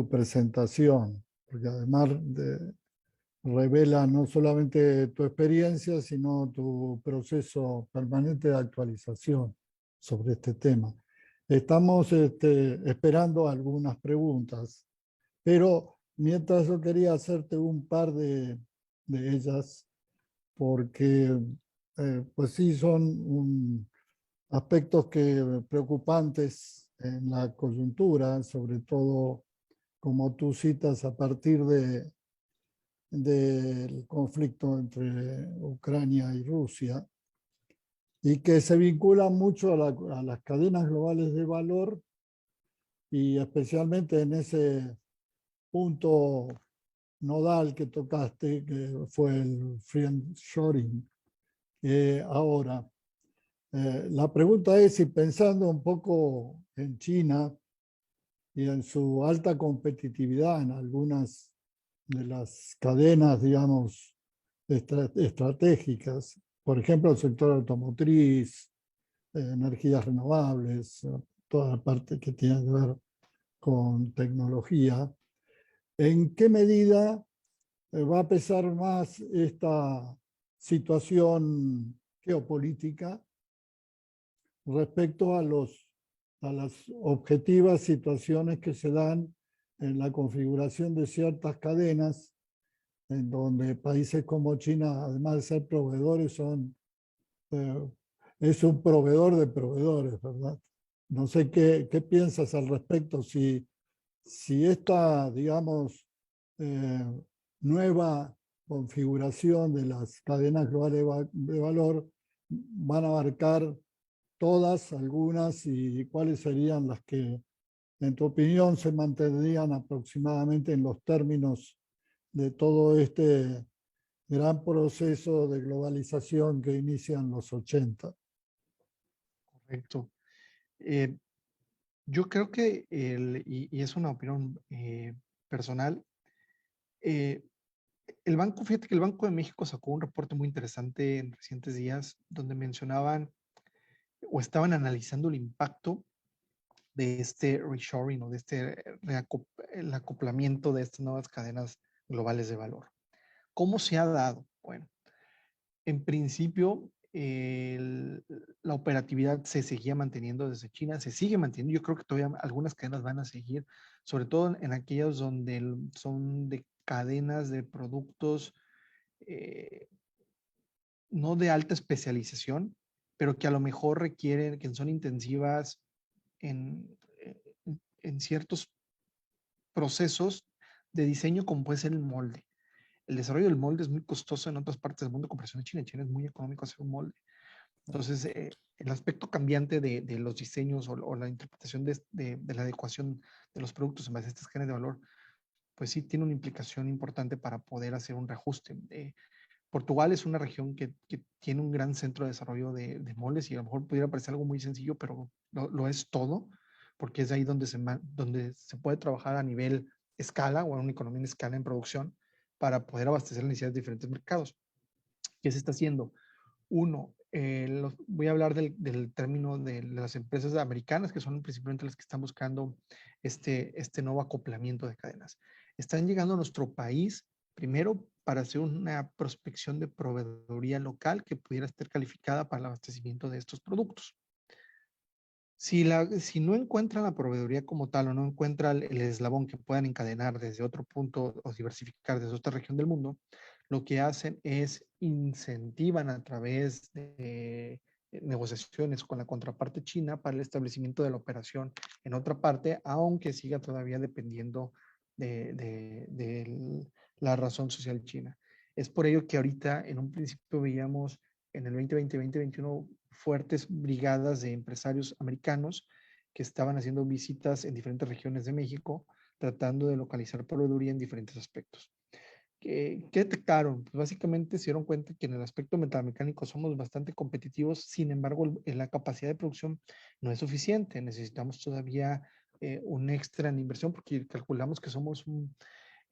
presentación, porque además revela no solamente tu experiencia, sino tu proceso permanente de actualización sobre este tema. Estamos esperando algunas preguntas, pero mientras yo quería hacerte un par de ellas, porque pues sí son aspectos preocupantes en la coyuntura, sobre todo como tú citas a partir del conflicto entre Ucrania y Rusia, y que se vinculan mucho a las cadenas globales de valor y especialmente en ese punto nodal que tocaste, que fue el friendshoring. Ahora, la pregunta es si pensando un poco en China y en su alta competitividad en algunas de las cadenas, digamos, estratégicas, por ejemplo, el sector automotriz, energías renovables, toda la parte que tiene que ver con tecnología, ¿en qué medida va a pesar más esta situación geopolítica respecto a las objetivas situaciones que se dan en la configuración de ciertas cadenas, en donde países como China, además de ser proveedores, eh, es un proveedor de proveedores, ¿verdad? No sé qué piensas al respecto, si esta, digamos, eh, nueva configuración de las cadenas globales de valor van a abarcar todas, algunas, y cuáles serían las que, en tu opinión, se mantendrían aproximadamente en los términos de todo este gran proceso de globalización que inicia en los 80. Correcto. Yo creo que, y es una opinión personal, Fíjate que el Banco de México sacó un reporte muy interesante en recientes días donde mencionaban o estaban analizando el impacto de este reshoring o de este el acoplamiento de estas nuevas cadenas globales de valor. ¿Cómo se ha dado? Bueno, en principio, la operatividad se seguía manteniendo desde China, se sigue manteniendo. Yo creo que todavía algunas cadenas van a seguir, sobre todo en aquellas donde son de cadenas de productos eh, no de alta especialización, pero que a lo mejor requieren, que son intensivas en, en ciertos procesos de diseño, como puede ser el molde. El desarrollo del molde es muy costoso en otras partes del mundo, comparación de China. En China es muy económico hacer un molde. Entonces, el aspecto cambiante de los diseños o la interpretación de la adecuación de los productos en base a estas cadenas de valor, pues sí tiene una implicación importante para poder hacer un reajuste. Portugal es una región que tiene un gran centro de desarrollo de moldes y a lo mejor pudiera parecer algo muy sencillo, pero lo es todo, porque es ahí donde se puede trabajar a nivel escala o en una economía en escala en producción para poder abastecer las necesidades de diferentes mercados. ¿Qué se está haciendo? Uno, voy a hablar del término de las empresas americanas, que son principalmente las que están buscando este nuevo acoplamiento de cadenas. Están llegando a nuestro país, primero, para hacer una prospección de proveeduría local que pudiera estar calificada para el abastecimiento de estos productos. Si no encuentran la proveeduría como tal o no encuentran el eslabón que puedan encadenar desde otro punto o diversificar desde otra región del mundo, lo que hacen es incentivan a través de negociaciones con la contraparte china para el establecimiento de la operación en otra parte, aunque siga todavía dependiendo de la razón social china. Es por ello que ahorita en un principio veíamos en el 2020-2021 fuertes brigadas de empresarios americanos que estaban haciendo visitas en diferentes regiones de México, tratando de localizar proveeduría en diferentes aspectos. ¿Qué detectaron? Pues básicamente se dieron cuenta que en el aspecto metalmecánico somos bastante competitivos, sin embargo, la capacidad de producción no es suficiente. Necesitamos todavía un extra en inversión porque calculamos que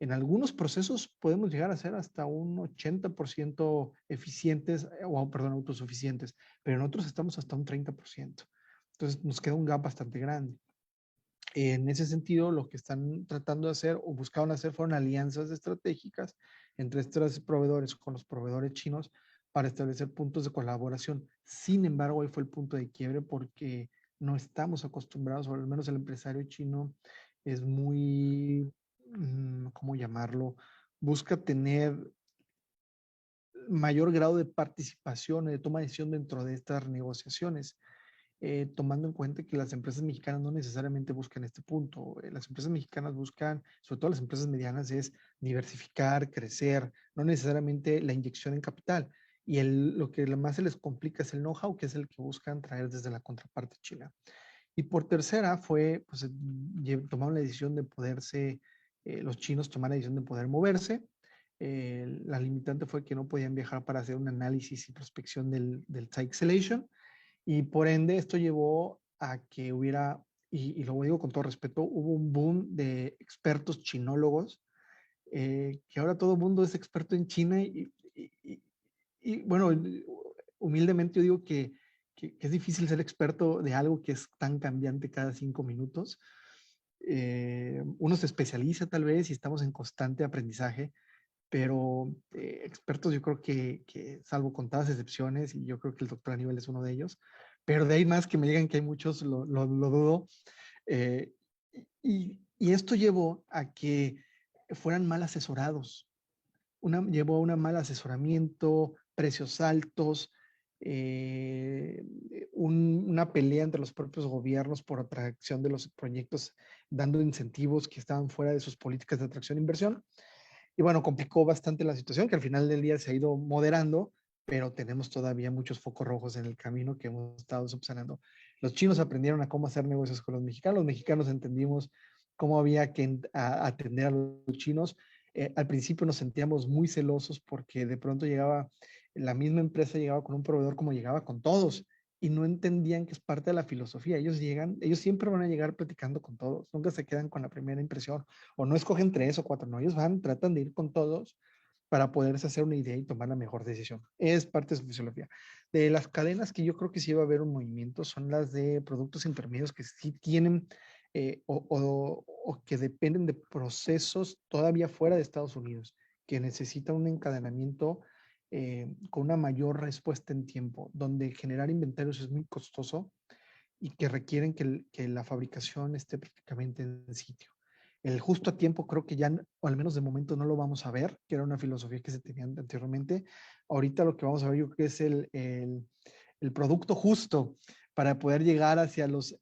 en algunos procesos podemos llegar a ser hasta un 80% eficientes, o perdón, autosuficientes, pero en otros estamos hasta un 30%. Entonces nos queda un gap bastante grande. En ese sentido, lo que están tratando de hacer o buscaron hacer fueron alianzas estratégicas entre estos proveedores con los proveedores chinos para establecer puntos de colaboración. Sin embargo, ahí fue el punto de quiebre porque no estamos acostumbrados, o al menos el empresario chino es muy, ¿cómo llamarlo? Busca tener mayor grado de participación y de toma de decisión dentro de estas negociaciones, tomando en cuenta que las empresas mexicanas no necesariamente buscan este punto. Las empresas mexicanas buscan, sobre todo las empresas medianas, es diversificar, crecer, no necesariamente la inyección en capital. Y lo que más se les complica es el know-how, que es el que buscan traer desde la contraparte china. Y por tercera fue, pues, tomaron la decisión de poderse, los chinos tomaron la decisión de poder moverse. La limitante fue que no podían viajar para hacer un análisis y prospección del site selection. Y por ende, esto llevó a que hubiera, y lo digo con todo respeto, hubo un boom de expertos chinólogos, que ahora todo el mundo es experto en China y, bueno, humildemente yo digo que es difícil ser experto de algo que es tan cambiante cada 5 minutos. Uno se especializa tal vez y estamos en constante aprendizaje, pero expertos yo creo que salvo contadas excepciones, y yo creo que el doctor Aníbal es uno de ellos, pero de ahí más que me digan que hay muchos, lo dudo. Y esto llevó a que fueran mal asesorados, llevó a un mal asesoramiento, precios altos, una pelea entre los propios gobiernos por atracción de los proyectos, dando incentivos que estaban fuera de sus políticas de atracción e inversión. Y bueno, complicó bastante la situación, que al final del día se ha ido moderando, pero tenemos todavía muchos focos rojos en el camino que hemos estado subsanando. Los chinos aprendieron a cómo hacer negocios con los mexicanos entendimos cómo había que atender a los chinos. Al principio nos sentíamos muy celosos porque de pronto la misma empresa llegaba con un proveedor como llegaba con todos y no entendían que es parte de la filosofía. Ellos siempre van a llegar platicando con todos, nunca se quedan con la primera impresión o no escogen 3 o 4, no, ellos tratan de ir con todos para poderse hacer una idea y tomar la mejor decisión. Es parte de su fisiología. De las cadenas que yo creo que sí va a haber un movimiento son las de productos intermedios que sí tienen o que dependen de procesos todavía fuera de Estados Unidos, que necesitan un encadenamiento con una mayor respuesta en tiempo, donde generar inventarios es muy costoso y que requieren que la fabricación esté prácticamente en sitio. El justo a tiempo creo que ya, o al menos de momento, no lo vamos a ver, que era una filosofía que se tenía anteriormente. Ahorita lo que vamos a ver yo creo que es el producto justo para poder llegar hacia los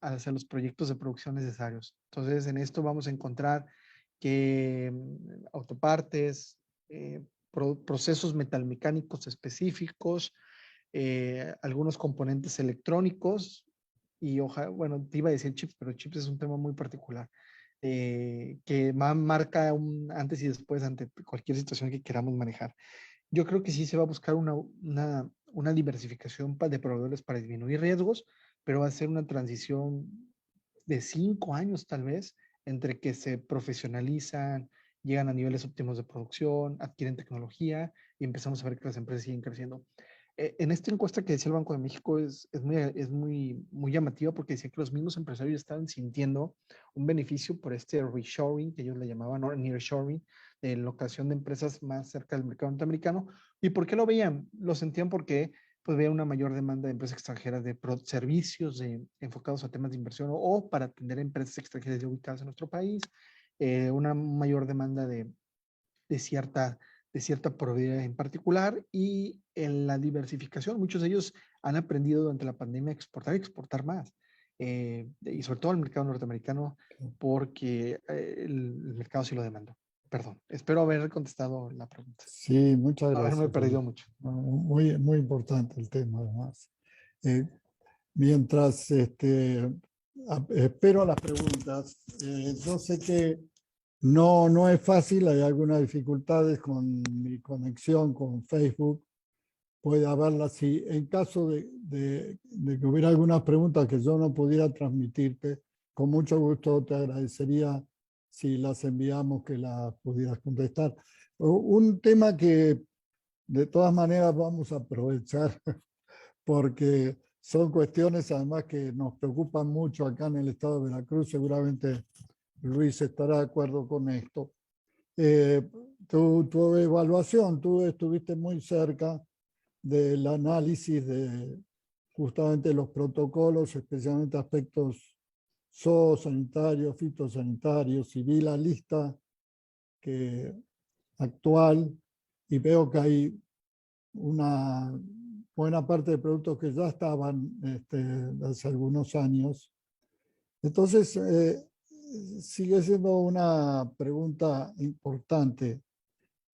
proyectos de producción necesarios. Entonces, en esto vamos a encontrar que autopartes, procesos metalmecánicos específicos, algunos componentes electrónicos y bueno, te iba a decir chips, pero chips es un tema muy particular que marca un antes y después ante cualquier situación que queramos manejar. Yo creo que sí se va a buscar una diversificación de proveedores para disminuir riesgos, pero va a ser una transición de 5 años tal vez, entre que se profesionalizan, llegan a niveles óptimos de producción, adquieren tecnología y empezamos a ver que las empresas siguen creciendo. En esta encuesta que decía el Banco de México muy llamativa porque decía que los mismos empresarios estaban sintiendo un beneficio por este reshoring, que ellos le llamaban, o nearshoring, de locación de empresas más cerca del mercado norteamericano. ¿Y por qué lo veían? Lo sentían porque pues veía una mayor demanda de empresas extranjeras de servicios enfocados a temas de inversión o para atender a empresas extranjeras ya ubicadas en nuestro país, una mayor demanda de cierta, de cierta proveeduría en particular y en la diversificación. Muchos de ellos han aprendido durante la pandemia a exportar y exportar más, y sobre todo al mercado norteamericano porque el mercado sí lo demandó. Perdón, espero haber contestado la pregunta. Sí, muchas No haberme gracias, perdido Felipe. mucho. Muy, muy importante el tema, además. Eh, mientras espero las preguntas, yo sé que no es fácil, hay algunas dificultades con mi conexión con Facebook. Puede haberlas si en caso de que hubiera algunas preguntas que yo no pudiera transmitirte, con mucho gusto te agradecería si las enviamos que las pudieras contestar. Un tema que de todas maneras vamos a aprovechar porque son cuestiones además que nos preocupan mucho acá en el estado de Veracruz, seguramente Luis estará de acuerdo con esto. Tu evaluación, tú estuviste muy cerca del análisis de justamente los protocolos, especialmente aspectos zoosanitarios, fitosanitarios, y vi la lista actual y veo que hay una buena parte de productos que ya estaban hace algunos años. Entonces, sigue siendo una pregunta importante.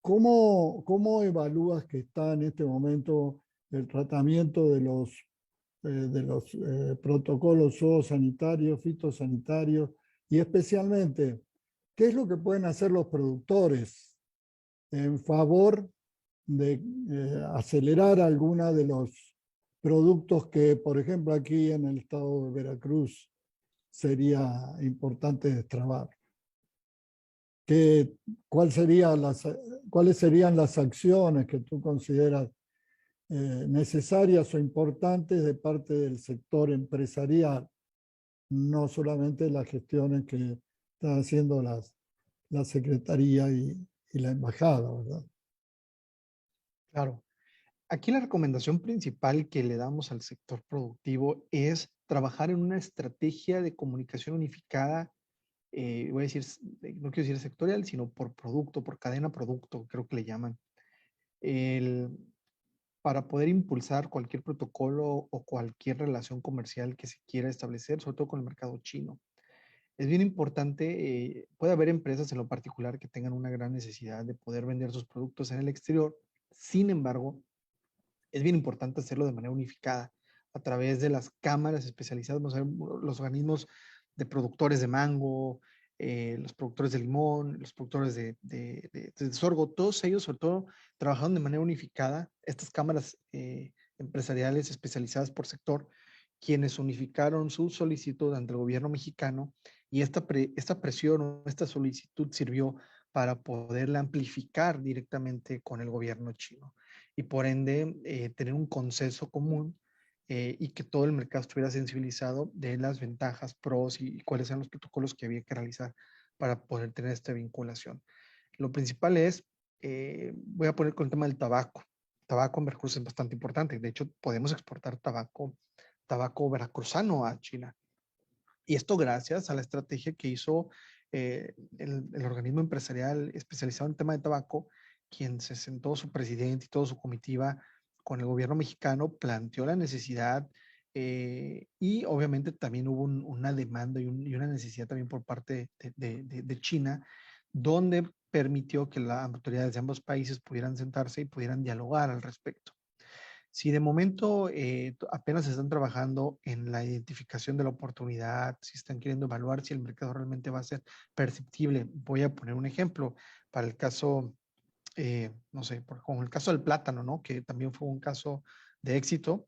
¿Cómo evalúas que está en este momento el tratamiento de los protocolos zoosanitarios, fitosanitarios y especialmente qué es lo que pueden hacer los productores en favor de acelerar alguna de los productos que, por ejemplo, aquí en el estado de Veracruz sería importante destrabar? ¿Qué, ¿Cuáles serían las acciones que tú consideras necesarias o importantes de parte del sector empresarial, no solamente las gestiones que están haciendo la Secretaría y la Embajada, ¿verdad? Claro. Aquí la recomendación principal que le damos al sector productivo es trabajar en una estrategia de comunicación unificada, voy a decir, no quiero decir sectorial, sino por producto, por cadena producto, creo que le llaman, el, para poder impulsar cualquier protocolo o cualquier relación comercial que se quiera establecer, sobre todo con el mercado chino. Es bien importante, puede haber empresas en lo particular que tengan una gran necesidad de poder vender sus productos en el exterior. Sin embargo, es bien importante hacerlo de manera unificada a través de las cámaras especializadas, los organismos de productores de mango, los productores de limón, los productores de sorgo, todos ellos, sobre todo, trabajando de manera unificada, estas cámaras empresariales especializadas por sector, quienes unificaron su solicitud ante el gobierno mexicano y esta presión o esta solicitud sirvió para poderla amplificar directamente con el gobierno chino y por ende tener un consenso común y que todo el mercado estuviera sensibilizado de las ventajas, pros y cuáles eran los protocolos que había que realizar para poder tener esta vinculación. Lo principal es, voy a poner con el tema del tabaco. Tabaco en Veracruz es bastante importante. De hecho, podemos exportar tabaco veracruzano a China. Y esto gracias a la estrategia que hizo el organismo empresarial especializado en el tema de tabaco, quien se sentó su presidente y toda su comitiva con el gobierno mexicano, planteó la necesidad y obviamente también hubo una demanda y una necesidad también por parte de China, donde permitió que las autoridades de ambos países pudieran sentarse y pudieran dialogar al respecto. Si de momento apenas están trabajando en la identificación de la oportunidad, si están queriendo evaluar si el mercado realmente va a ser perceptible, voy a poner un ejemplo para el caso, no sé, como el caso del plátano, ¿no? Que también fue un caso de éxito.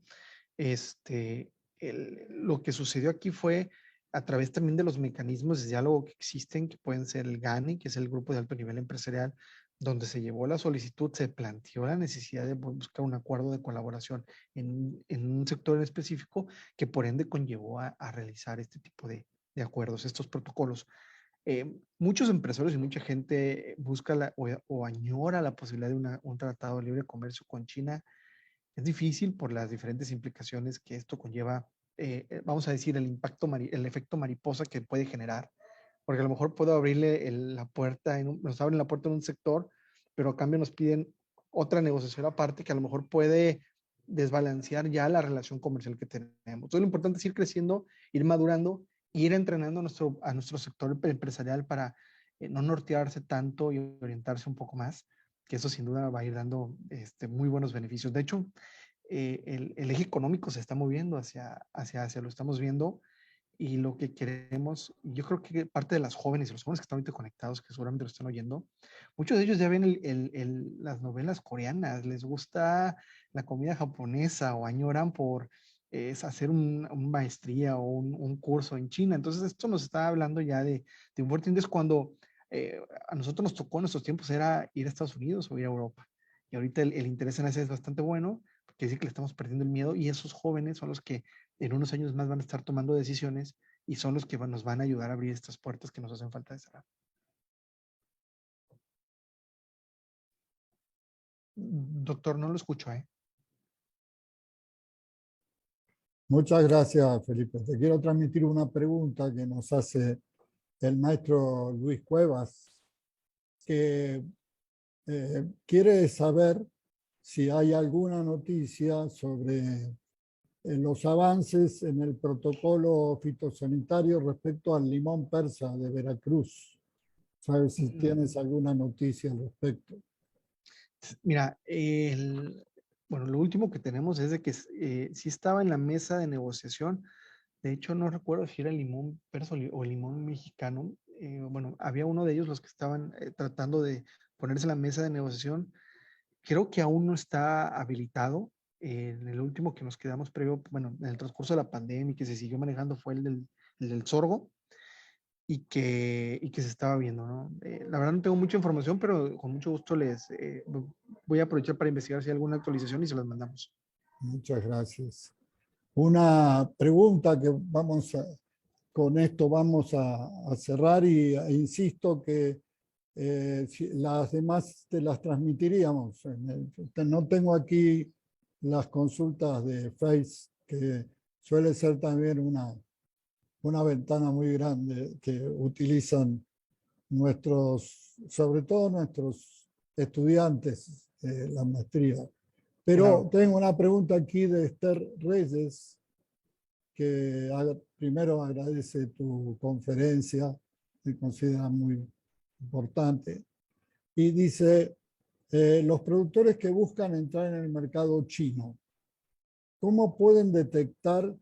Lo que sucedió aquí fue a través también de los mecanismos de diálogo que existen, que pueden ser el GANI, que es el Grupo de Alto Nivel Empresarial, donde se llevó la solicitud, se planteó la necesidad de buscar un acuerdo de colaboración en un sector en específico, que por ende conllevó a realizar este tipo de acuerdos, estos protocolos. Muchos empresarios y mucha gente busca o añora la posibilidad de un tratado de libre comercio con China. Es difícil por las diferentes implicaciones que esto conlleva, vamos a decir, el efecto mariposa que puede generar, porque a lo mejor puedo abrirle la puerta, nos abren la puerta en un sector, pero a cambio nos piden otra negociación aparte que a lo mejor puede desbalancear ya la relación comercial que tenemos. Entonces lo importante es ir creciendo, ir madurando, ir entrenando a nuestro sector empresarial para no nortearse tanto y orientarse un poco más, que eso sin duda va a ir dando muy buenos beneficios. De hecho, el eje económico se está moviendo hacia lo estamos viendo y lo que queremos, yo creo que parte de las jóvenes y los jóvenes que están ahorita conectados, que seguramente lo están oyendo, muchos de ellos ya ven las novelas coreanas, les gusta la comida japonesa o añoran por hacer un maestría o un curso en China. Entonces esto nos está hablando ya de un fuerte interés cuando a nosotros nos tocó en nuestros tiempos era ir a Estados Unidos o ir a Europa. Y ahorita el interés en ese es bastante bueno, porque dice que le estamos perdiendo el miedo y esos jóvenes son los que en unos años más van a estar tomando decisiones y son los que nos van a ayudar a abrir estas puertas que nos hacen falta de cerrar. Doctor, no lo escucho, ¿eh? Muchas gracias, Felipe. Te quiero transmitir una pregunta que nos hace el maestro Luis Cuevas, que quiere saber si hay alguna noticia sobre los avances en el protocolo fitosanitario respecto al limón persa de Veracruz. ¿Sabes si tienes alguna noticia al respecto? Mira, bueno, lo último que tenemos es de que sí estaba en la mesa de negociación. De hecho, no recuerdo si era el limón persa o el limón mexicano. Bueno, había uno de ellos los que estaban tratando de ponerse en la mesa de negociación. Creo que aún no está habilitado. En el último que nos quedamos previo, bueno, en el transcurso de la pandemia y que se siguió manejando fue el del sorgo y que se estaba viendo, ¿no? La verdad no tengo mucha información, pero con mucho gusto voy a aprovechar para investigar si hay alguna actualización y se las mandamos. Muchas gracias. Una pregunta que con esto vamos a cerrar y insisto que las demás te las transmitiríamos. No tengo aquí las consultas de Face, que suele ser también una ventana muy grande que utilizan sobre todo nuestros estudiantes de la maestría. Pero Claro. tengo una pregunta aquí de Esther Reyes, que primero agradece tu conferencia, que considera muy importante, y dice, los productores que buscan entrar en el mercado chino, ¿cómo pueden detectar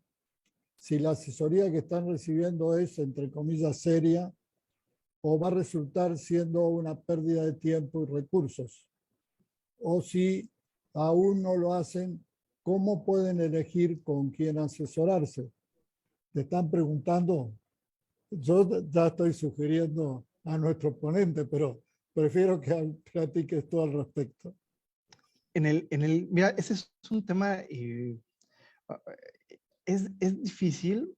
si la asesoría que están recibiendo es, entre comillas, seria o va a resultar siendo una pérdida de tiempo y recursos? O si aún no lo hacen, ¿cómo pueden elegir con quién asesorarse? Te están preguntando, yo ya estoy sugiriendo a nuestro ponente, pero prefiero que platiques tú al respecto. Mira, ese es un tema, ah, es difícil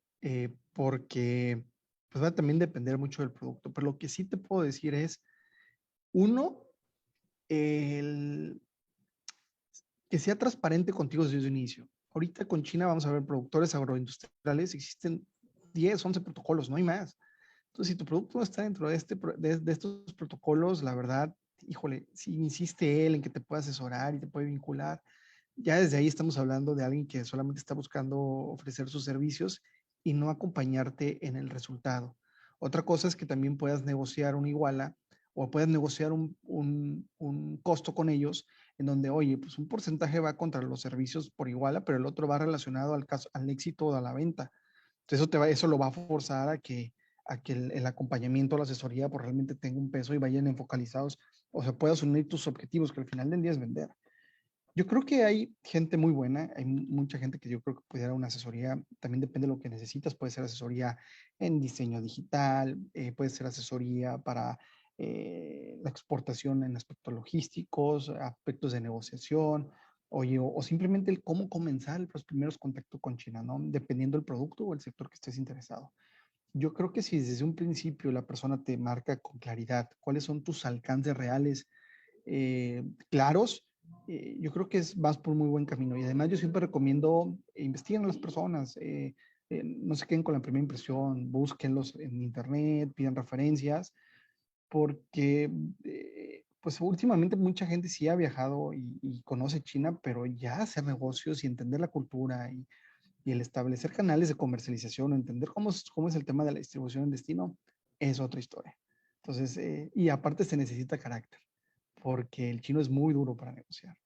porque pues, va a también depender mucho del producto, pero lo que sí te puedo decir es, uno, el, que sea transparente contigo desde el inicio. Ahorita con China vamos a ver productores agroindustriales, existen 10, 11 protocolos, no hay más. Entonces, si tu producto no está dentro de estos protocolos, la verdad, híjole, si insiste él en que te pueda asesorar y te puede vincular, ya desde ahí estamos hablando de alguien que solamente está buscando ofrecer sus servicios y no acompañarte en el resultado. Otra cosa es que también puedas negociar una iguala o puedas negociar un costo con ellos en donde, oye, pues un porcentaje va contra los servicios por iguala, pero el otro va relacionado al éxito o a la venta. Entonces eso lo va a forzar a que el acompañamiento, la asesoría, pues realmente tenga un peso y vayan enfocalizados o se puedas unir tus objetivos, que al final del día es vender. Yo creo que hay gente muy buena, hay mucha gente que yo creo que pudiera dar una asesoría, también depende de lo que necesitas, puede ser asesoría en diseño digital, puede ser asesoría para la exportación en aspectos logísticos, aspectos de negociación, oye, o simplemente el cómo comenzar los primeros contactos con China, ¿no? Dependiendo del producto o el sector que estés interesado. Yo creo que si desde un principio la persona te marca con claridad cuáles son tus alcances reales, claros, yo creo que vas por muy buen camino. Y además yo siempre recomiendo, investiguen a las personas, no se queden con la primera impresión, búsquenlos en internet, pidan referencias, porque pues últimamente mucha gente sí ha viajado y conoce China, pero ya hacer negocios y entender la cultura y el establecer canales de comercialización, entender cómo es el tema de la distribución en destino, es otra historia. Entonces, y aparte se necesita carácter, porque el chino es muy duro para negociar.